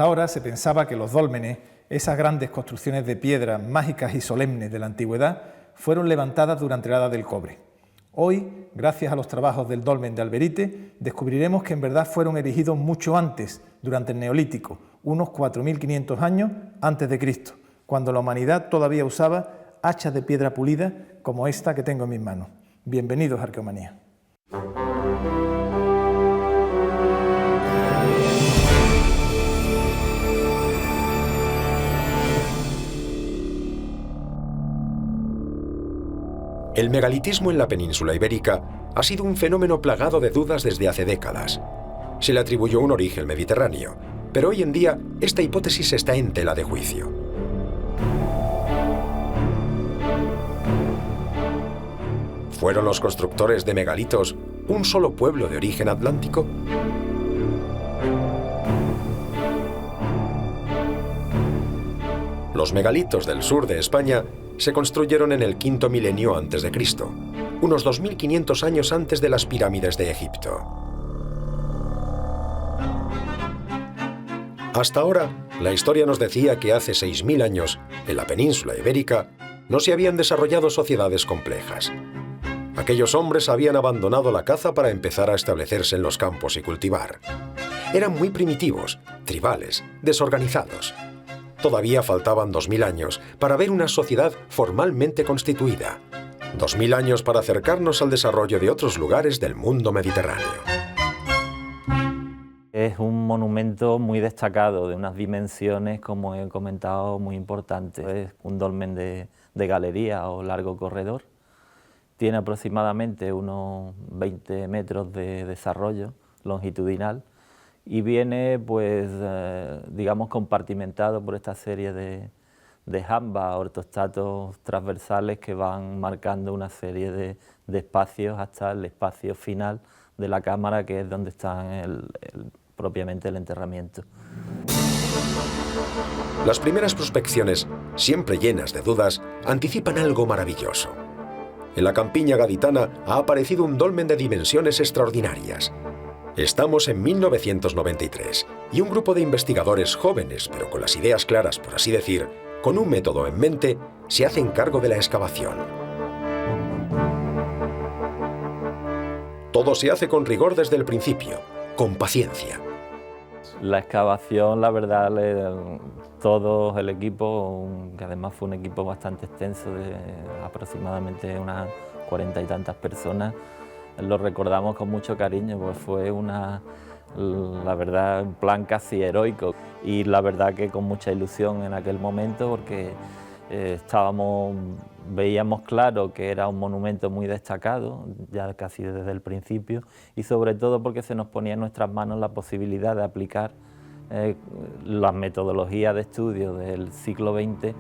Hasta ahora se pensaba que los dólmenes, esas grandes construcciones de piedra mágicas y solemnes de la antigüedad, fueron levantadas durante la Edad del Cobre. Hoy, gracias a los trabajos del dolmen de Alberite, descubriremos que en verdad fueron erigidos mucho antes, durante el Neolítico, unos 4.500 años antes de Cristo, cuando la humanidad todavía usaba hachas de piedra pulida como esta que tengo en mis manos. Bienvenidos a Arqueomanía. El megalitismo en la península ibérica ha sido un fenómeno plagado de dudas desde hace décadas. Se le atribuyó un origen mediterráneo, pero hoy en día esta hipótesis está en tela de juicio. ¿Fueron los constructores de megalitos un solo pueblo de origen atlántico? Los megalitos del sur de España se construyeron en el quinto milenio antes de Cristo, unos 2.500 años antes de las pirámides de Egipto. Hasta ahora, la historia nos decía que hace 6.000 años, en la península ibérica, no se habían desarrollado sociedades complejas. Aquellos hombres habían abandonado la caza para empezar a establecerse en los campos y cultivar. Eran muy primitivos, tribales, desorganizados. Todavía faltaban 2.000 años para ver una sociedad formalmente constituida. 2.000 años para acercarnos al desarrollo de otros lugares del mundo mediterráneo. Es un monumento muy destacado, de unas dimensiones, como he comentado, muy importantes. Es un dolmen de galería o largo corredor. Tiene aproximadamente unos 20 metros de desarrollo longitudinal y viene, pues, digamos, compartimentado por esta serie de jambas, ortostatos transversales que van marcando una serie de espacios hasta el espacio final de la cámara, que es donde está propiamente el enterramiento. Las primeras prospecciones, siempre llenas de dudas, anticipan algo maravilloso. En la campiña gaditana ha aparecido un dolmen de dimensiones extraordinarias. Estamos en 1993 y un grupo de investigadores jóvenes, pero con las ideas claras, por así decir, con un método en mente, se hacen cargo de la excavación. Todo se hace con rigor desde el principio, con paciencia. La excavación, la verdad, todo el equipo, que además fue un equipo bastante extenso, de aproximadamente unas 40 y tantas personas, lo recordamos con mucho cariño, pues fue la verdad, un plan casi heroico y la verdad que con mucha ilusión en aquel momento, porque veíamos claro que era un monumento muy destacado, ya casi desde el principio, y sobre todo porque se nos ponía en nuestras manos la posibilidad de aplicar las metodologías de estudio del siglo XX.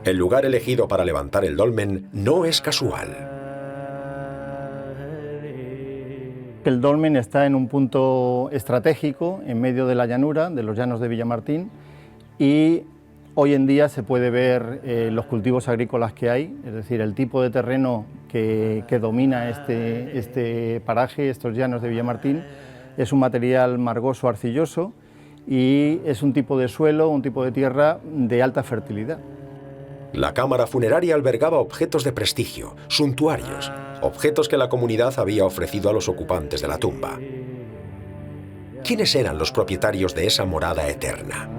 El lugar elegido para levantar el dolmen no es casual. El dolmen está en un punto estratégico, en medio de la llanura, de los llanos de Villamartín, y hoy en día se puede ver los cultivos agrícolas que hay, es decir, el tipo de terreno que domina este paraje, estos llanos de Villamartín, es un material margoso arcilloso y es un tipo de suelo, un tipo de tierra de alta fertilidad. La cámara funeraria albergaba objetos de prestigio, suntuarios, objetos que la comunidad había ofrecido a los ocupantes de la tumba. ¿Quiénes eran los propietarios de esa morada eterna?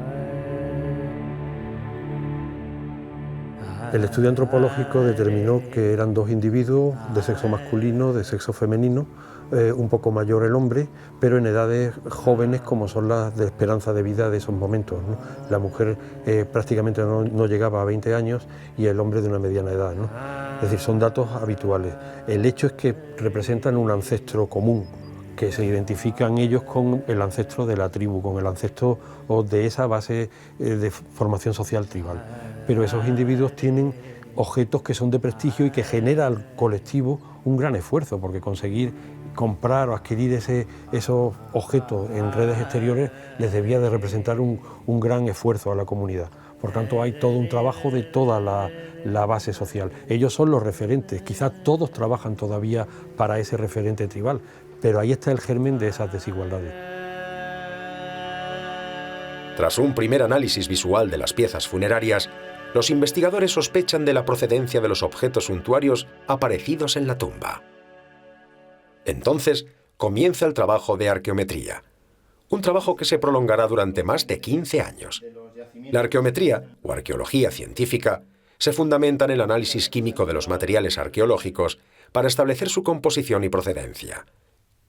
El estudio antropológico determinó que eran dos individuos de sexo masculino, de sexo femenino, un poco mayor el hombre, pero en edades jóvenes como son las de esperanza de vida de esos momentos, ¿no? La mujer prácticamente no llegaba a 20 años y el hombre de una mediana edad, ¿no? Es decir, son datos habituales. El hecho es que representan un ancestro común, que se identifican ellos con el ancestro de la tribu, con el ancestro de esa base de formación social tribal. Pero esos individuos tienen objetos que son de prestigio y que genera al colectivo un gran esfuerzo, porque conseguir comprar o adquirir esos objetos en redes exteriores les debía de representar un gran esfuerzo a la comunidad. Por tanto, hay todo un trabajo de toda la base social. Ellos son los referentes, quizás todos trabajan todavía para ese referente tribal, pero ahí está el germen de esas desigualdades. Tras un primer análisis visual de las piezas funerarias, los investigadores sospechan de la procedencia de los objetos suntuarios aparecidos en la tumba. Entonces comienza el trabajo de arqueometría, un trabajo que se prolongará durante más de 15 años. La arqueometría, o arqueología científica, se fundamenta en el análisis químico de los materiales arqueológicos para establecer su composición y procedencia.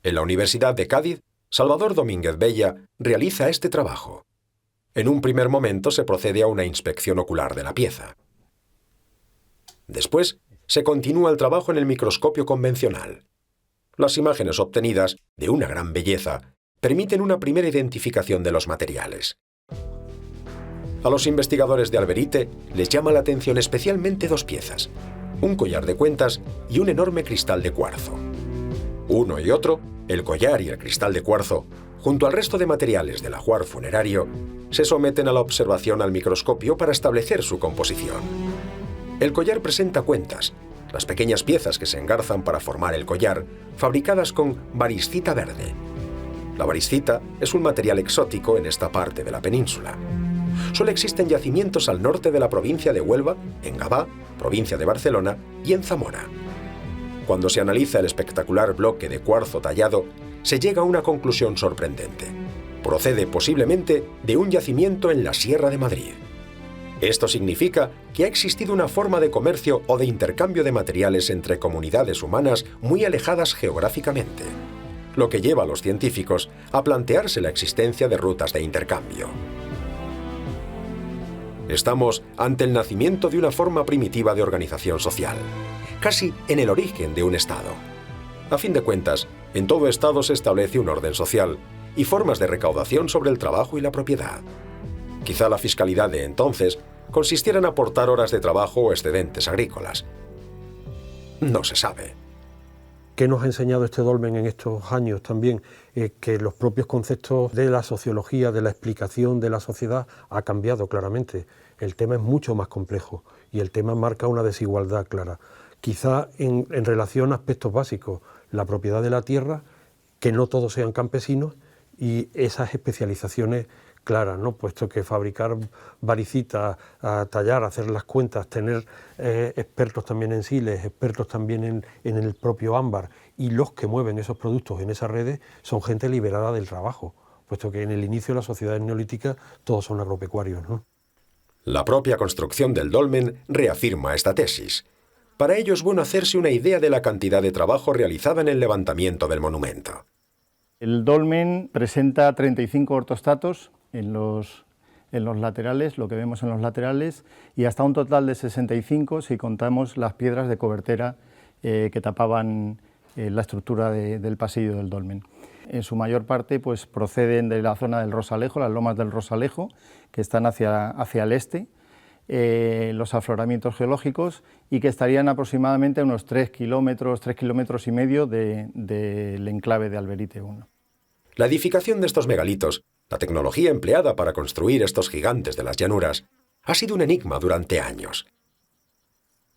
En la Universidad de Cádiz, Salvador Domínguez Bella realiza este trabajo. En un primer momento se procede a una inspección ocular de la pieza. Después, se continúa el trabajo en el microscopio convencional. Las imágenes obtenidas, de una gran belleza, permiten una primera identificación de los materiales. A los investigadores de Alberite les llama la atención especialmente dos piezas, un collar de cuentas y un enorme cristal de cuarzo. Uno y otro, el collar y el cristal de cuarzo, junto al resto de materiales del ajuar funerario, se someten a la observación al microscopio para establecer su composición. El collar presenta cuentas, las pequeñas piezas que se engarzan para formar el collar, fabricadas con variscita verde. La variscita es un material exótico en esta parte de la península. Solo existen yacimientos al norte de la provincia de Huelva, en Gavá, provincia de Barcelona, y en Zamora. Cuando se analiza el espectacular bloque de cuarzo tallado, se llega a una conclusión sorprendente. Procede posiblemente de un yacimiento en la Sierra de Madrid. Esto significa que ha existido una forma de comercio o de intercambio de materiales entre comunidades humanas muy alejadas geográficamente, lo que lleva a los científicos a plantearse la existencia de rutas de intercambio. Estamos ante el nacimiento de una forma primitiva de organización social, casi en el origen de un Estado. A fin de cuentas, en todo Estado se establece un orden social y formas de recaudación sobre el trabajo y la propiedad. Quizá la fiscalidad de entonces consistiera en aportar horas de trabajo o excedentes agrícolas. No se sabe. ¿Qué nos ha enseñado este dolmen en estos años también? Que los propios conceptos de la sociología, de la explicación de la sociedad, ha cambiado claramente. El tema es mucho más complejo y el tema marca una desigualdad clara. Quizá en relación a aspectos básicos, la propiedad de la tierra, que no todos sean campesinos y esas especializaciones claras, ¿no? Puesto que fabricar varicitas, tallar, hacer las cuentas, tener expertos también en siles, expertos también en el propio ámbar, y los que mueven esos productos en esas redes son gente liberada del trabajo, puesto que en el inicio de las sociedades neolíticas todos son agropecuarios, ¿no? La propia construcción del dolmen reafirma esta tesis. Para ello es bueno hacerse una idea de la cantidad de trabajo realizada en el levantamiento del monumento. El dolmen presenta 35 ortostatos en los laterales, lo que vemos en los laterales, y hasta un total de 65 si contamos las piedras de cobertera que tapaban la estructura del pasillo del dolmen. En su mayor parte pues, proceden de la zona del Rosalejo, las lomas del Rosalejo, que están hacia el este, los afloramientos geológicos, y que estarían aproximadamente a unos 3 kilómetros y medio del enclave de Alberite I. La edificación de estos megalitos, la tecnología empleada para construir estos gigantes de las llanuras, ha sido un enigma durante años.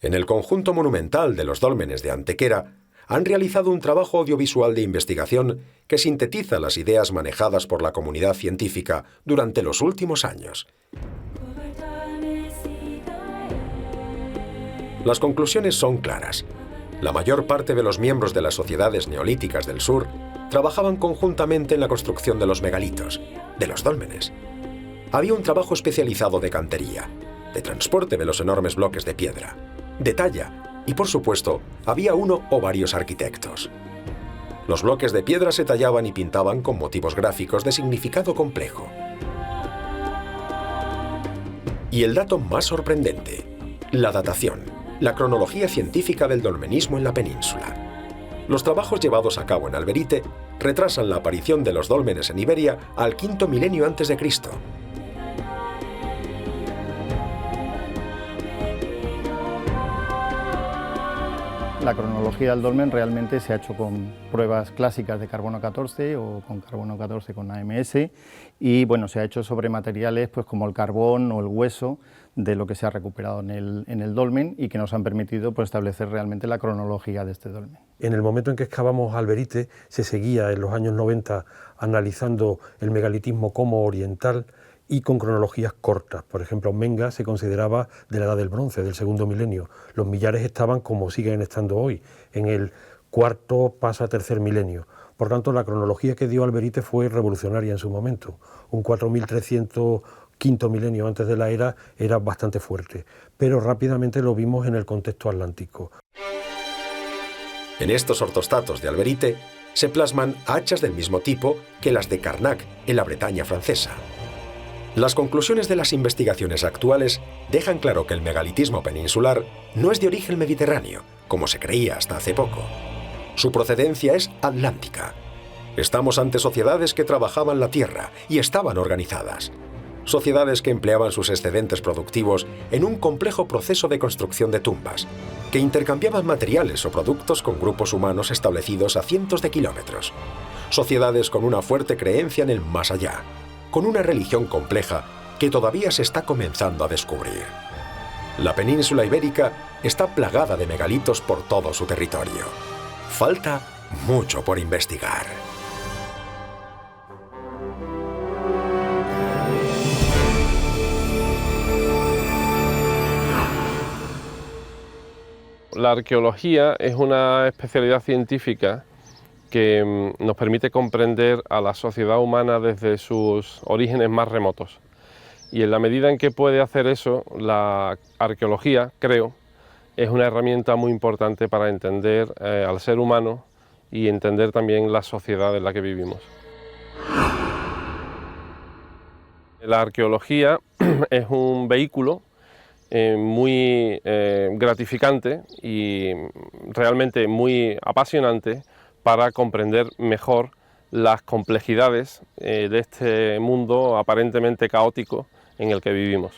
En el conjunto monumental de los dólmenes de Antequera han realizado un trabajo audiovisual de investigación que sintetiza las ideas manejadas por la comunidad científica durante los últimos años. Las conclusiones son claras. La mayor parte de los miembros de las sociedades neolíticas del sur trabajaban conjuntamente en la construcción de los megalitos, de los dólmenes. Había un trabajo especializado de cantería, de transporte de los enormes bloques de piedra, de talla y, por supuesto, había uno o varios arquitectos. Los bloques de piedra se tallaban y pintaban con motivos gráficos de significado complejo. Y el dato más sorprendente, la datación, la cronología científica del dolmenismo en la península. Los trabajos llevados a cabo en Alberite retrasan la aparición de los dólmenes en Iberia al V milenio a.C. La cronología del dolmen realmente se ha hecho con pruebas clásicas de carbono 14 o con carbono 14 con AMS, y bueno, se ha hecho sobre materiales pues, como el carbón o el hueso de lo que se ha recuperado en el dolmen, y que nos han permitido pues, establecer realmente la cronología de este dolmen. En el momento en que excavamos Alberite se seguía en los años 90 analizando el megalitismo como oriental, y con cronologías cortas. Por ejemplo, Menga se consideraba de la Edad del Bronce, del segundo milenio. Los millares estaban, como siguen estando hoy, en el cuarto pasa a tercer milenio. Por tanto, la cronología que dio Alberite fue revolucionaria en su momento. Un 4300 quinto milenio antes de la era bastante fuerte, pero rápidamente lo vimos en el contexto atlántico. En estos ortostatos de Alberite se plasman hachas del mismo tipo que las de Carnac en la Bretaña francesa. Las conclusiones de las investigaciones actuales dejan claro que el megalitismo peninsular no es de origen mediterráneo, como se creía hasta hace poco. Su procedencia es atlántica. Estamos ante sociedades que trabajaban la tierra y estaban organizadas. Sociedades que empleaban sus excedentes productivos en un complejo proceso de construcción de tumbas, que intercambiaban materiales o productos con grupos humanos establecidos a cientos de kilómetros. Sociedades con una fuerte creencia en el más allá, con una religión compleja que todavía se está comenzando a descubrir. La península ibérica está plagada de megalitos por todo su territorio. Falta mucho por investigar. La arqueología es una especialidad científica que nos permite comprender a la sociedad humana desde sus orígenes más remotos. Y en la medida en que puede hacer eso, la arqueología, creo, es una herramienta muy importante para entender al ser humano y entender también la sociedad en la que vivimos. La arqueología es un vehículo muy gratificante y realmente muy apasionante para comprender mejor las complejidades de este mundo aparentemente caótico en el que vivimos.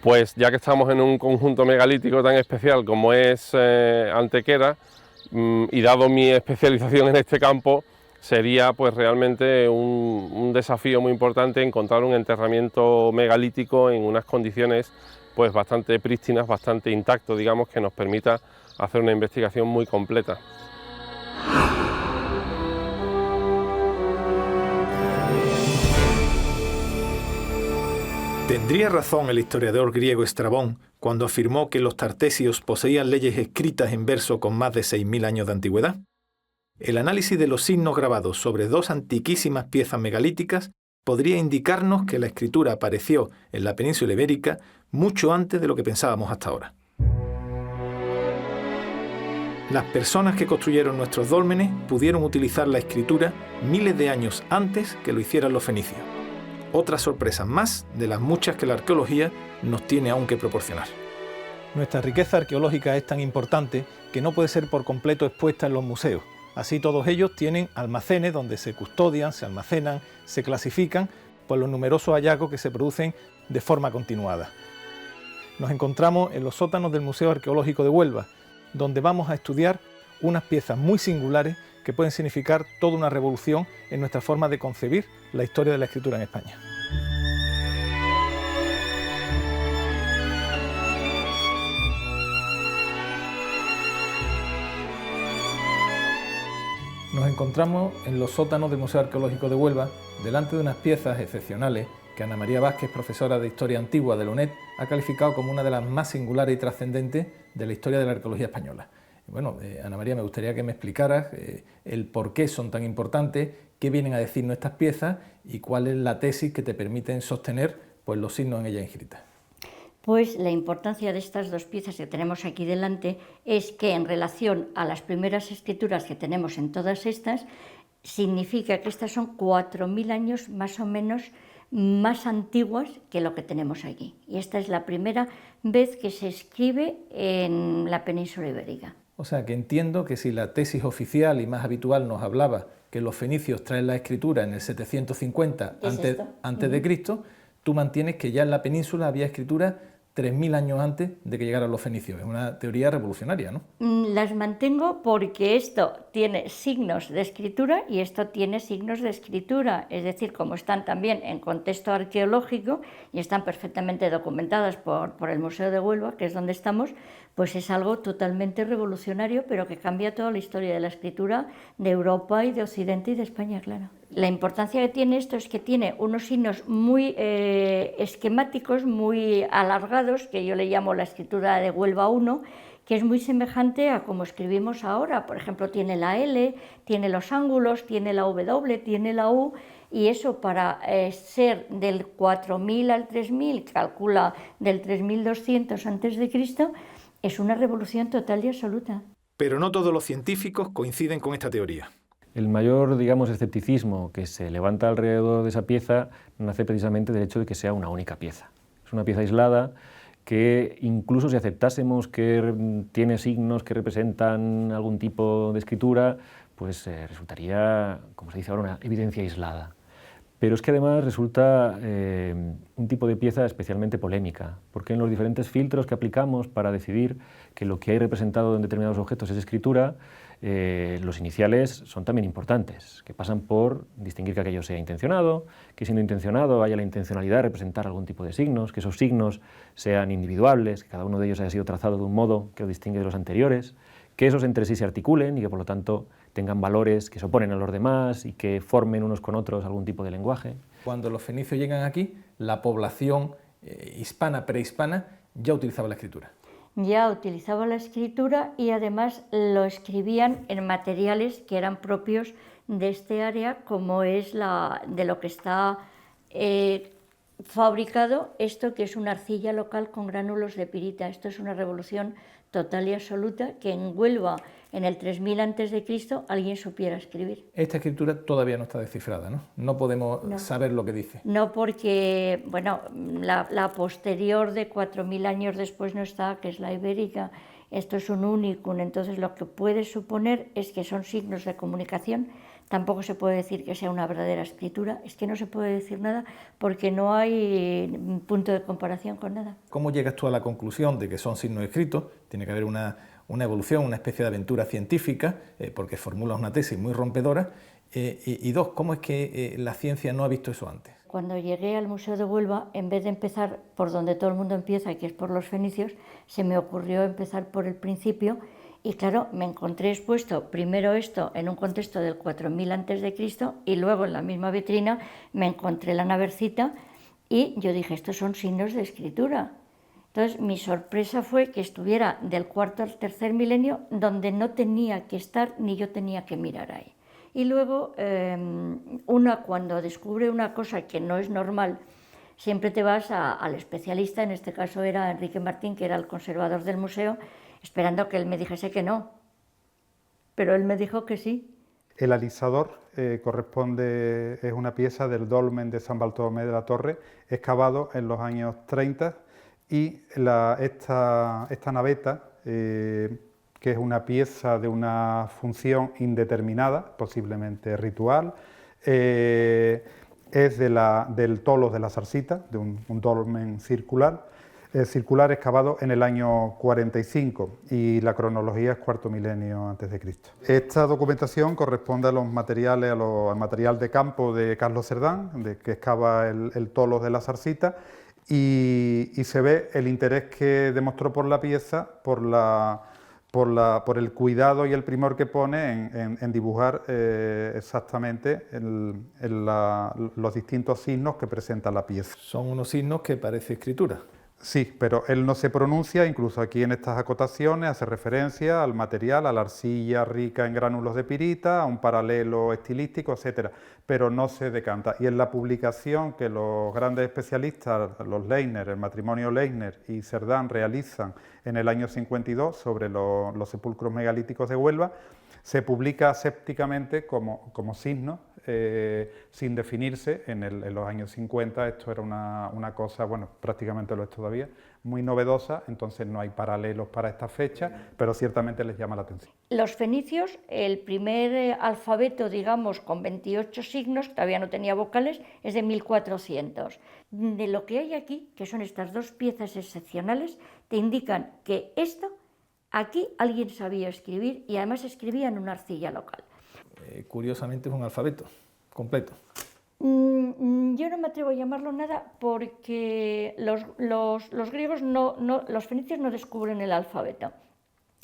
Pues ya que estamos en un conjunto megalítico tan especial como es Antequera, y dado mi especialización en este campo, sería pues realmente un desafío muy importante encontrar un enterramiento megalítico en unas condiciones pues bastante prístinas, bastante intacto, digamos, que nos permita hacer una investigación muy completa. ¿Tendría razón el historiador griego Estrabón cuando afirmó que los tartesios poseían leyes escritas en verso con más de 6.000 años de antigüedad? El análisis de los signos grabados sobre dos antiquísimas piezas megalíticas podría indicarnos que la escritura apareció en la península ibérica mucho antes de lo que pensábamos hasta ahora. Las personas que construyeron nuestros dólmenes pudieron utilizar la escritura miles de años antes que lo hicieran los fenicios. Otra sorpresa más de las muchas que la arqueología nos tiene aún que proporcionar. Nuestra riqueza arqueológica es tan importante que no puede ser por completo expuesta en los museos. Así todos ellos tienen almacenes donde se custodian, se almacenan, se clasifican por los numerosos hallazgos que se producen de forma continuada. Nos encontramos en los sótanos del Museo Arqueológico de Huelva, donde vamos a estudiar unas piezas muy singulares que pueden significar toda una revolución en nuestra forma de concebir la historia de la escritura en España. Nos encontramos en los sótanos del Museo Arqueológico de Huelva, delante de unas piezas excepcionales que Ana María Vázquez, profesora de Historia Antigua de la UNED, ha calificado como una de las más singulares y trascendentes de la historia de la arqueología española. Bueno, Ana María, me gustaría que me explicaras el por qué son tan importantes, qué vienen a decirnos estas piezas y cuál es la tesis que te permiten sostener pues, los signos en ellas inscritas. Pues la importancia de estas dos piezas que tenemos aquí delante es que en relación a las primeras escrituras que tenemos en todas estas, significa que estas son 4.000 años más o menos más antiguas que lo que tenemos aquí. Y esta es la primera vez que se escribe en la península ibérica. O sea, que entiendo que si la tesis oficial y más habitual nos hablaba que los fenicios traen la escritura en el 750 antes de Cristo, tú mantienes que ya en la península había escritura 3.000 años antes de que llegaran los fenicios. Es una teoría revolucionaria, ¿no? Las mantengo porque esto tiene signos de escritura y esto tiene signos de escritura, es decir, como están también en contexto arqueológico y están perfectamente documentadas por el Museo de Huelva, que es donde estamos, pues es algo totalmente revolucionario, pero que cambia toda la historia de la escritura de Europa y de Occidente y de España, claro. La importancia que tiene esto es que tiene unos signos muy esquemáticos, muy alargados, que yo le llamo la escritura de Huelva 1, que es muy semejante a como escribimos ahora. Por ejemplo, tiene la L, tiene los ángulos, tiene la W, tiene la U, y eso para ser del 4000 al 3000, calcula del 3200 a.C., es una revolución total y absoluta. Pero no todos los científicos coinciden con esta teoría. El mayor, digamos, escepticismo que se levanta alrededor de esa pieza nace precisamente del hecho de que sea una única pieza. Es una pieza aislada que, incluso si aceptásemos que tiene signos que representan algún tipo de escritura, pues resultaría, como se dice ahora, una evidencia aislada. Pero es que además resulta un tipo de pieza especialmente polémica, porque en los diferentes filtros que aplicamos para decidir que lo que hay representado en determinados objetos es escritura, los iniciales son también importantes, que pasan por distinguir que aquello sea intencionado, que siendo intencionado haya la intencionalidad de representar algún tipo de signos, que esos signos sean individuables, que cada uno de ellos haya sido trazado de un modo que lo distingue de los anteriores, que esos entre sí se articulen y que por lo tanto tengan valores que se oponen a los demás y que formen unos con otros algún tipo de lenguaje. Cuando los fenicios llegan aquí, la población hispana, prehispana, ya utilizaba la escritura. Ya utilizaba la escritura y además lo escribían en materiales que eran propios de este área, como es de lo que está fabricado esto, que es una arcilla local con gránulos de pirita. Esto es una revolución total y absoluta, que en Huelva, en el 3000 a.C., alguien supiera escribir. Esta escritura todavía no está descifrada, ¿no? No podemos saber lo que dice. No, porque bueno, la posterior de 4000 años después no está, que es la ibérica. Esto es un unicum, entonces lo que puede suponer es que son signos de comunicación. Tampoco se puede decir que sea una verdadera escritura, es que no se puede decir nada porque no hay punto de comparación con nada. ¿Cómo llegas tú a la conclusión de que son signos escritos? Tiene que haber una evolución, una especie de aventura científica, porque formulas una tesis muy rompedora. Y dos, ¿cómo es que la ciencia no ha visto eso antes? Cuando llegué al Museo de Huelva, en vez de empezar por donde todo el mundo empieza, que es por los fenicios, se me ocurrió empezar por el principio. Y claro, me encontré expuesto primero esto en un contexto del 4000 a.C. y luego en la misma vitrina me encontré la Nabercita y yo dije, estos son signos de escritura. Entonces mi sorpresa fue que estuviera del cuarto al tercer milenio, donde no tenía que estar ni yo tenía que mirar ahí. Y luego cuando descubre una cosa que no es normal, siempre te vas al especialista, en este caso era Enrique Martín, que era el conservador del museo, esperando que él me dijese que no, pero él me dijo que sí. El alisador es una pieza del dolmen de San Bartolomé de la Torre, excavado en los años 30, y esta naveta, que es una pieza de una función indeterminada, posiblemente ritual, es del tolos de la Zarcita, de un dolmen circular excavado en el año 45 y la cronología es cuarto milenio antes de Cristo. Esta documentación corresponde a los materiales, al material de campo de Carlos Cerdán, que excava el tolos de la Zarcita, y se ve el interés que demostró por la pieza, por el cuidado y el primor que pone en dibujar exactamente los distintos signos que presenta la pieza. Son unos signos que parece escritura. Sí, pero él no se pronuncia, incluso aquí en estas acotaciones hace referencia al material, a la arcilla rica en gránulos de pirita, a un paralelo estilístico, etcétera, pero no se decanta. Y en la publicación que los grandes especialistas, los Leitner, el matrimonio Leitner y Cerdán realizan en el año 52 sobre los sepulcros megalíticos de Huelva, se publica asépticamente como signo, sin definirse. En los años 50 esto era una cosa, bueno, prácticamente lo es todavía, muy novedosa, entonces no hay paralelos para esta fecha, pero ciertamente les llama la atención. Los fenicios, el primer alfabeto, digamos, con 28 signos, que todavía no tenía vocales, es de 1400. De lo que hay aquí, que son estas dos piezas excepcionales, te indican que aquí alguien sabía escribir y además escribía en una arcilla local. Curiosamente es un alfabeto completo. Yo no me atrevo a llamarlo nada porque los griegos los fenicios no descubren el alfabeto.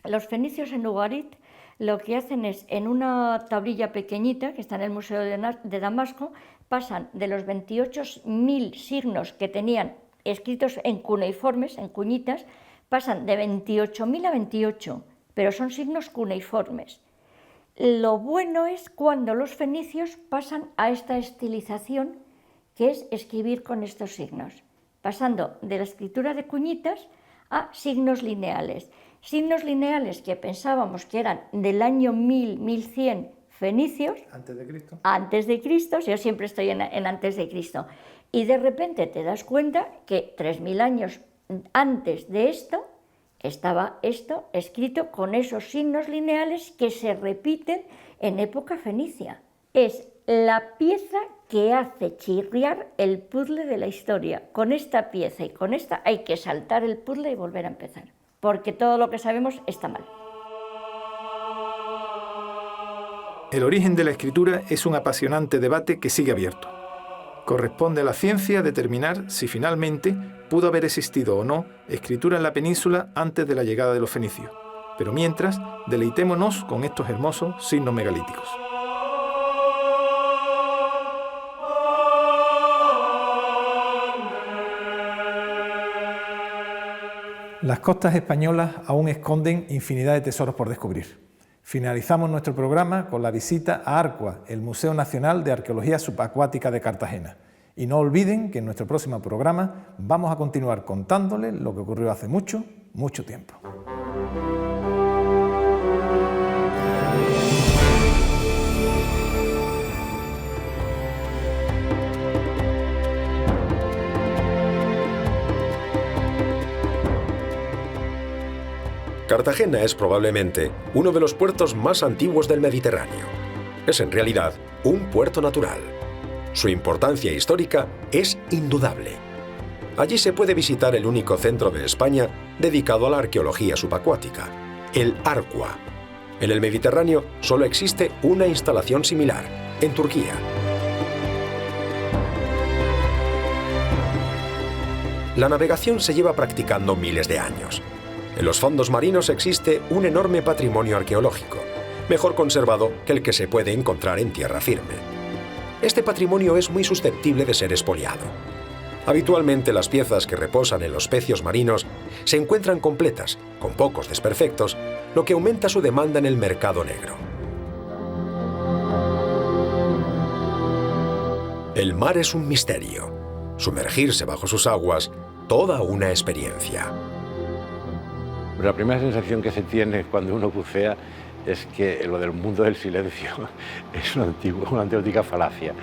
Los fenicios en Ugarit lo que hacen es, en una tablilla pequeñita que está en el Museo de Damasco, pasan de los 28.000 signos que tenían escritos en cuneiformes, en cuñitas, pasan de 28.000 a 28, pero son signos cuneiformes. Lo bueno es cuando los fenicios pasan a esta estilización, que es escribir con estos signos, pasando de la escritura de cuñitas a signos lineales. Signos lineales que pensábamos que eran del año 1000, 1100 fenicios. ¿Antes de Cristo? Antes de Cristo, yo siempre estoy en antes de Cristo. Y de repente te das cuenta que 3000 años antes de esto estaba esto escrito con esos signos lineales que se repiten en época fenicia. Es la pieza que hace chirriar el puzzle de la historia. Con esta pieza y con esta hay que saltar el puzzle y volver a empezar, porque todo lo que sabemos está mal. El origen de la escritura es un apasionante debate que sigue abierto. Corresponde a la ciencia determinar si finalmente pudo haber existido o no escritura en la península antes de la llegada de los fenicios. Pero mientras, deleitémonos con estos hermosos signos megalíticos. Las costas españolas aún esconden infinidad de tesoros por descubrir. Finalizamos nuestro programa con la visita a Arcua, el Museo Nacional de Arqueología Subacuática de Cartagena. Y no olviden que en nuestro próximo programa vamos a continuar contándoles lo que ocurrió hace mucho, mucho tiempo. Cartagena es probablemente uno de los puertos más antiguos del Mediterráneo. Es en realidad un puerto natural. Su importancia histórica es indudable. Allí se puede visitar el único centro de España dedicado a la arqueología subacuática, el Arcua. En el Mediterráneo solo existe una instalación similar, en Turquía. La navegación se lleva practicando miles de años. En los fondos marinos existe un enorme patrimonio arqueológico, mejor conservado que el que se puede encontrar en tierra firme. Este patrimonio es muy susceptible de ser expoliado. Habitualmente las piezas que reposan en los pecios marinos se encuentran completas, con pocos desperfectos, lo que aumenta su demanda en el mercado negro. El mar es un misterio. Sumergirse bajo sus aguas, toda una experiencia. La primera sensación que se tiene cuando uno bucea es que lo del mundo del silencio es una auténtica falacia.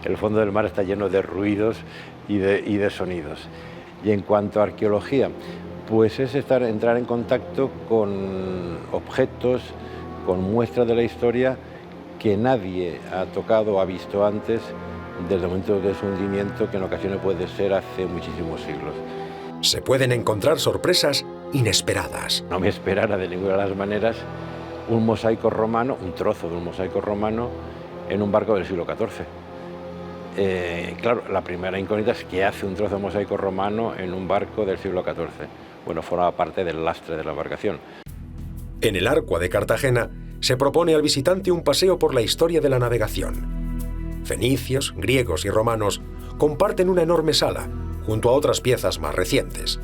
El fondo del mar está lleno de ruidos y de sonidos. Y en cuanto a arqueología, pues es entrar en contacto con objetos, con muestras de la historia que nadie ha tocado o ha visto antes desde el momento de su hundimiento, que en ocasiones puede ser hace muchísimos siglos. Se pueden encontrar sorpresas inesperadas. No me esperara de ninguna de las maneras un mosaico romano, un trozo de un mosaico romano en un barco del siglo XIV. Claro, la primera incógnita es qué hace un trozo de mosaico romano en un barco del siglo XIV. Bueno, forma parte del lastre de la embarcación. En el Arcua de Cartagena se propone al visitante un paseo por la historia de la navegación. Fenicios, griegos y romanos comparten una enorme sala, junto a otras piezas más recientes.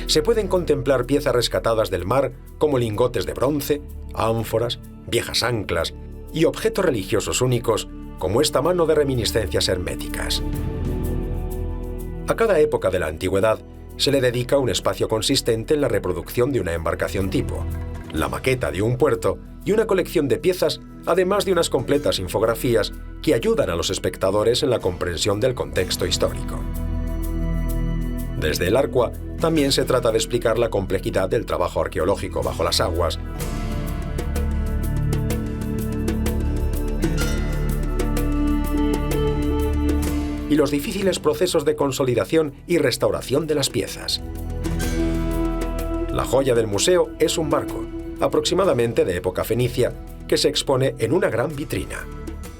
Se pueden contemplar piezas rescatadas del mar como lingotes de bronce, ánforas, viejas anclas y objetos religiosos únicos como esta mano de reminiscencias herméticas. A cada época de la antigüedad se le dedica un espacio consistente en la reproducción de una embarcación tipo, la maqueta de un puerto y una colección de piezas, además de unas completas infografías que ayudan a los espectadores en la comprensión del contexto histórico. Desde el Arcua también se trata de explicar la complejidad del trabajo arqueológico bajo las aguas, y los difíciles procesos de consolidación y restauración de las piezas. La joya del museo es un barco, aproximadamente de época fenicia, que se expone en una gran vitrina.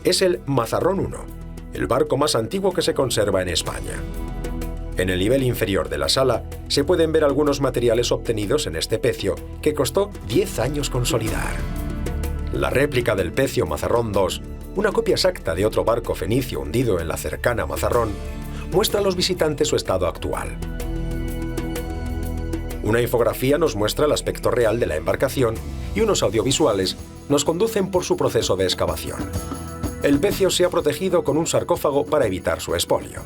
Es el Mazarrón I, el barco más antiguo que se conserva en España. En el nivel inferior de la sala se pueden ver algunos materiales obtenidos en este pecio, que costó 10 años consolidar. La réplica del Pecio Mazarrón II, una copia exacta de otro barco fenicio hundido en la cercana Mazarrón, muestra a los visitantes su estado actual. Una infografía nos muestra el aspecto real de la embarcación y unos audiovisuales nos conducen por su proceso de excavación. El pecio se ha protegido con un sarcófago para evitar su expolio.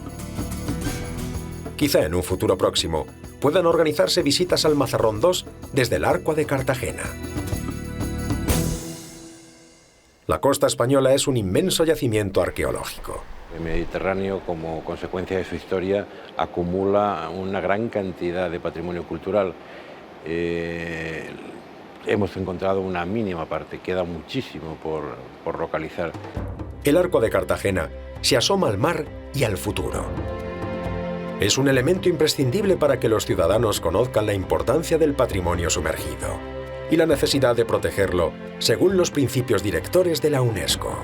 Quizá en un futuro próximo puedan organizarse visitas al Mazarrón II desde el Arco de Cartagena. La costa española es un inmenso yacimiento arqueológico. El Mediterráneo, como consecuencia de su historia, acumula una gran cantidad de patrimonio cultural. Hemos encontrado una mínima parte, queda muchísimo por localizar. El Arco de Cartagena se asoma al mar y al futuro. Es un elemento imprescindible para que los ciudadanos conozcan la importancia del patrimonio sumergido y la necesidad de protegerlo según los principios directores de la UNESCO.